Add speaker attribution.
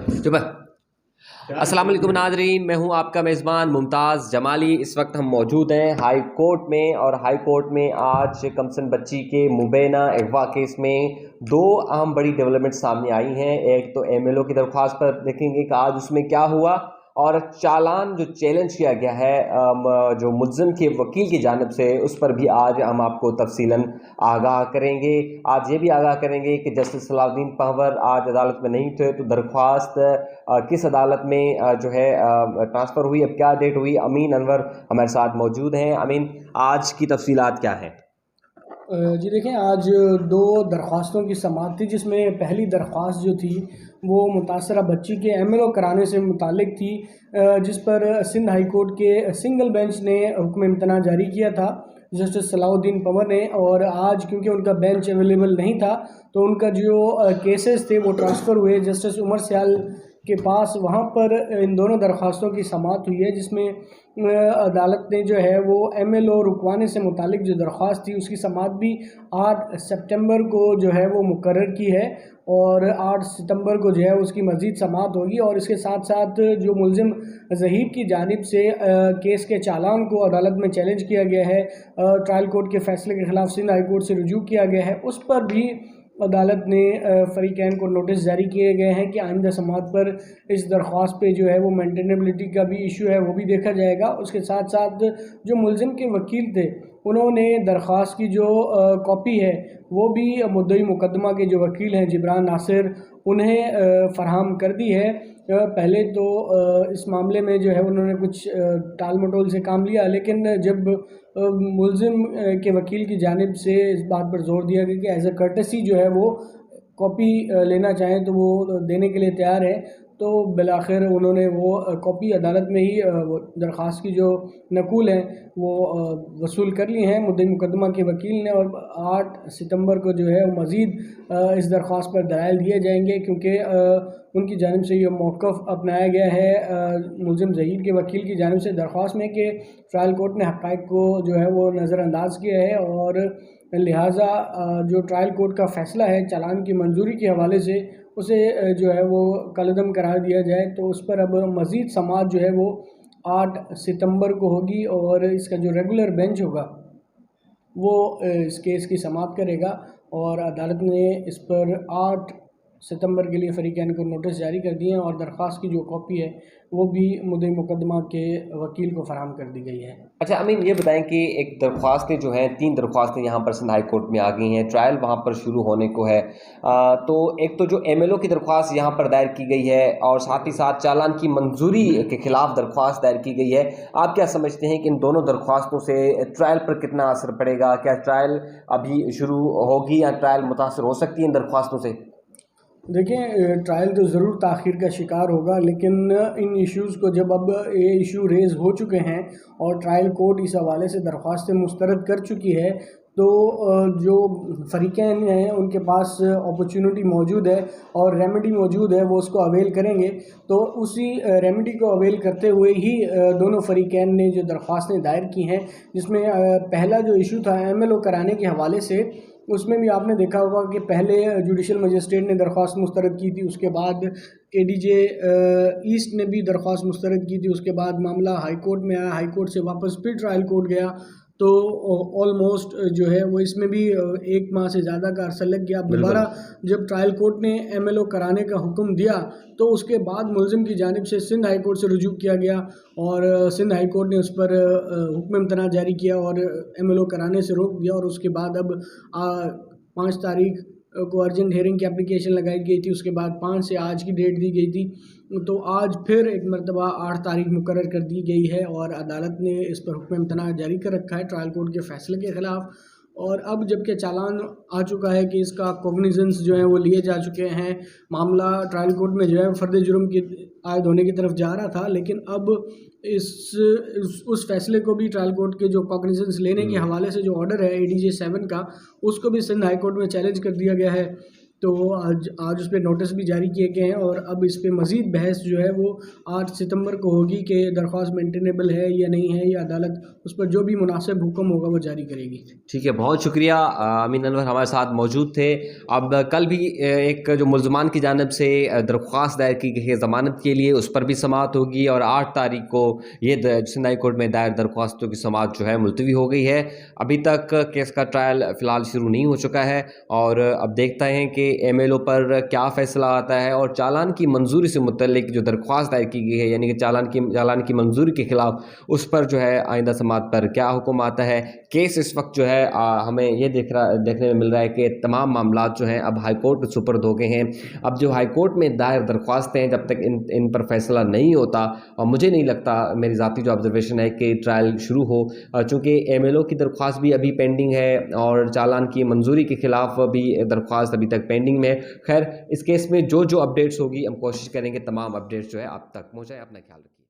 Speaker 1: चुप अस्सलाम वालेकुम नाज़रीन, मैं हूं आपका मेज़बान मुमताज़ जमाली। इस वक्त हम मौजूद हैं हाई कोर्ट में, और हाई कोर्ट में आज कमसन बच्ची के मुबैना अगवा केस में दो अहम बड़ी डेवलपमेंट सामने आई हैं। एक तो एमएलओ की दरख्वास्त पर देखेंगे कि आज उसमें क्या हुआ, और चालान जो चैलेंज किया गया है जो मुल्ज़िम के वकील की जानिब से, उस पर भी आज हम आपको तफसीलन आगाह करेंगे। आज ये भी आगाह करेंगे कि जस्टिस सलाउद्दीन पंवर आज अदालत में नहीं थे, तो दरख्वास्त किस अदालत में जो है ट्रांसफ़र हुई, अब क्या डेट हुई। अमीन अनवर हमारे साथ मौजूद हैं। अमीन, आज की तफसीलात क्या हैं?
Speaker 2: जी देखें, आज दो दरख्वास्तों की समाअत थी, जिसमें पहली दरख्वास्त जो थी वो मुतासरा बच्ची के एमएलओ कराने से मुतालिक थी, जिस पर सिंध हाई कोर्ट के सिंगल बेंच ने हुक्म इम्तना जारी किया था जस्टिस सलाउद्दीन पंवर ने। और आज क्योंकि उनका बेंच अवेलेबल नहीं था, तो उनका जो केसेस थे वो ट्रांसफ़र हुए जस्टिस उमर सियाल के पास। वहाँ पर इन दोनों दरख्वास्तों की समाअत हुई है, जिसमें अदालत ने जो है वो एमएलओ रुकवाने से मुतालिक जो दरख्वास्त थी उसकी समाअत भी 8 सितंबर को जो है वो मुकर्रर की है, और 8 सितंबर को जो है उसकी मज़ीद समाअत होगी। और इसके साथ साथ जो मुल्ज़िम ज़हीर की जानिब से केस के चालान को अदालत में चैलेंज किया गया है, ट्रायल कोर्ट के फ़ैसले के ख़िलाफ़ सिंध हाई कोर्ट से रुजू किया गया है, उस पर भी अदालत ने फ़रीक़ैन को नोटिस जारी किए गए हैं कि आइंदा समाअत पर इस दरख्वास्त पे जो है वो मेंटेनेबिलिटी का भी इशू है वो भी देखा जाएगा। उसके साथ साथ जो मुल्ज़िम के वकील थे, उन्होंने दरख्वास्त की जो कॉपी है वो भी मुद्दई मुकदमा के जो वकील हैं जिब्रान नासिर, उन्हें फ़राहम कर दी है। पहले तो इस मामले में जो है उन्होंने कुछ टाल मटोल से काम लिया, लेकिन जब मुल्ज़िम के वकील की जानिब से इस बात पर जोर दिया गया कि एज अ कर्टसी जो है वो कॉपी लेना चाहें तो वो देने के लिए तैयार है, तो बिलाखिर उन्होंने वो कॉपी अदालत में ही वो दरख्वास्त की जो नकूल हैं वो वसूल कर ली हैं मुद्दई मुकदमा के वकील ने। और 8 सितंबर को जो है वो मज़ीद इस दरख्वास्त पर दलाइल दिए जाएंगे, क्योंकि उनकी जानिब से ये मौक़िफ़ अपनाया गया है मुल्ज़िम ज़हीर के वकील की जानिब से दरख्वास्त में कि ट्रायल कोर्ट ने हक़ाइक़ को जो है वो नज़रअंदाज किया है, और लिहाजा जो ट्रायल कोर्ट का फ़ैसला है चालान की मंजूरी के हवाले से, उसे जो है वो कलअदम करार दिया जाए। तो उस पर अब मज़ीद समाअत जो है वो 8 सितंबर को होगी, और इसका जो रेगुलर बेंच होगा वो इस केस की समाअत करेगा। और अदालत ने इस पर 8 सितंबर के लिए फ़रीक़ैन को नोटिस जारी कर दिए हैं, और दरख्वास्त की जो कॉपी है वो भी मुद्दई मुकदमा के वकील को फ़राहम कर दी गई है।
Speaker 1: अच्छा अमीन, ये बताएं कि एक दरख्वास्तें जो हैं, 3 दरख्वास्तें यहाँ पर सिंध हाई कोर्ट में आ गई हैं, ट्रायल वहाँ पर शुरू होने को है। तो एक तो जो एमएलओ की दरख्वास्त यहाँ पर दायर की गई है, और साथ ही साथ चालान की मंजूरी के ख़िलाफ़ दरख्वास्त दायर की गई है। आप क्या समझते हैं कि इन दोनों दरख्वास्तों से ट्रायल पर कितना असर पड़ेगा? क्या ट्रायल अभी शुरू होगी, या ट्रायल मुतासर हो सकती है इन दरख्वास्तों से?
Speaker 2: देखें, ट्रायल तो ज़रूर ताख़ीर का शिकार होगा, लेकिन इन इश्यूज़ को जब अब ये इशू रेज़ हो चुके हैं और ट्रायल कोर्ट इस हवाले से दरख्वास्तें मुस्तरद कर चुकी है, तो जो फ़रीक़ैन हैं उनके पास अपॉर्चुनिटी मौजूद है और रेमेडी मौजूद है, वो उसको अवेल करेंगे। तो उसी रेमेडी को अवेल करते हुए ही दोनों फ़रीक़ैन ने जो दरख्वास्तें दायर की हैं, जिसमें पहला जो इशू था एमएलओ कराने के हवाले से, उसमें भी आपने देखा होगा कि पहले जुडिशल मजिस्ट्रेट ने दरख्वास्त मुस्तरद की थी, उसके बाद एडीजे ईस्ट ने भी दरख्वास्त मुस्तरद की थी, उसके बाद मामला हाई कोर्ट में आया, हाई कोर्ट से वापस फिर ट्रायल कोर्ट गया। तो ऑलमोस्ट जो है वो इसमें भी 1 माह से ज़्यादा का अरसा लग गया। दोबारा जब ट्रायल कोर्ट ने एमएलओ कराने का हुक्म दिया, तो उसके बाद मुल्ज़िम की जानिब से सिंध हाई कोर्ट से रुजू किया गया, और सिंध हाई कोर्ट ने उस पर हुक्म इम्तना जारी किया और एमएलओ कराने से रोक दिया। और उसके बाद अब 5 तारीख को अर्जेंट हेयरिंग की एप्लीकेशन लगाई गई थी, उसके बाद 5 से आज की डेट दी गई थी। तो आज फिर एक मरतबा 8 तारीख मुकर्रर कर दी गई है, और अदालत ने इस पर हुक्म इम्तना जारी कर रखा है ट्रायल कोर्ट के फ़ैसले के ख़िलाफ़। और अब जबकि चालान आ चुका है कि इसका कॉग्निजेंस जो है वो लिए जा चुके हैं, मामला ट्रायल कोर्ट में जो है फ़र्द जुर्म की आयद होने की तरफ जा रहा था, लेकिन अब उस फैसले को भी ट्रायल कोर्ट के जो कॉग्निजेंस लेने के हवाले से जो ऑर्डर है एडीजे 7 का, उसको भी सिंध हाई कोर्ट में चैलेंज कर दिया गया है। तो आज उस पर नोटिस भी जारी किए गए हैं और अब इस पर मज़ीद बहस जो है वो 8 सितंबर को होगी कि दरख्वास्त मेंटेनेबल है या नहीं है, या अदालत उस पर जो भी मुनासिब हुक्म होगा वो जारी करेगी। ठीक
Speaker 1: है, बहुत शुक्रिया। अमीन अनवर हमारे साथ मौजूद थे। अब कल भी एक जो मुल्ज़मान की जानिब से दरख्वास्त दायर की गई है ज़मानत के लिए, उस पर भी समाअत होगी और 8 तारीख को ये सिंध हाई कोर्ट में दायर दरख्वास्तों की समाअत जो है मुलतवी हो गई है। अभी तक केस का ट्रायल फ़िलहाल शुरू नहीं हो चुका है और अब देखते हैं कि MLO पर क्या फ़ैसला आता है और चालान की मंजूरी से मुतल्लिक जो दरख्वास्त दायर की गई है, यानी कि चालान की मंजूरी के ख़िलाफ़ उस पर जो है आइंदा समाअत पर क्या हुक्म आता है। केस इस वक्त जो है हमें ये देखने में मिल रहा है कि तमाम मामलात जो हैं अब हाई कोर्ट में सुपर्द हो गए हैं। अब जो हाई कोर्ट में दायर दरख्वास्तें हैं, जब तक इन पर फैसला नहीं होता, और मुझे नहीं लगता, मेरी ज़ाती जो ऑब्जर्वेशन है, कि ट्रायल शुरू हो, चूँकि MLO की दरख्वास्त भी अभी पेंडिंग है और चालान की मंजूरी के ख़िलाफ़ भी दरख्वास्त अभी तक पेंडिंग में। खैर, इस केस में जो अपडेट्स होगी हम कोशिश करेंगे तमाम अपडेट्स जो है आप तक पहुँचाएँ। अपना ख्याल रखिए।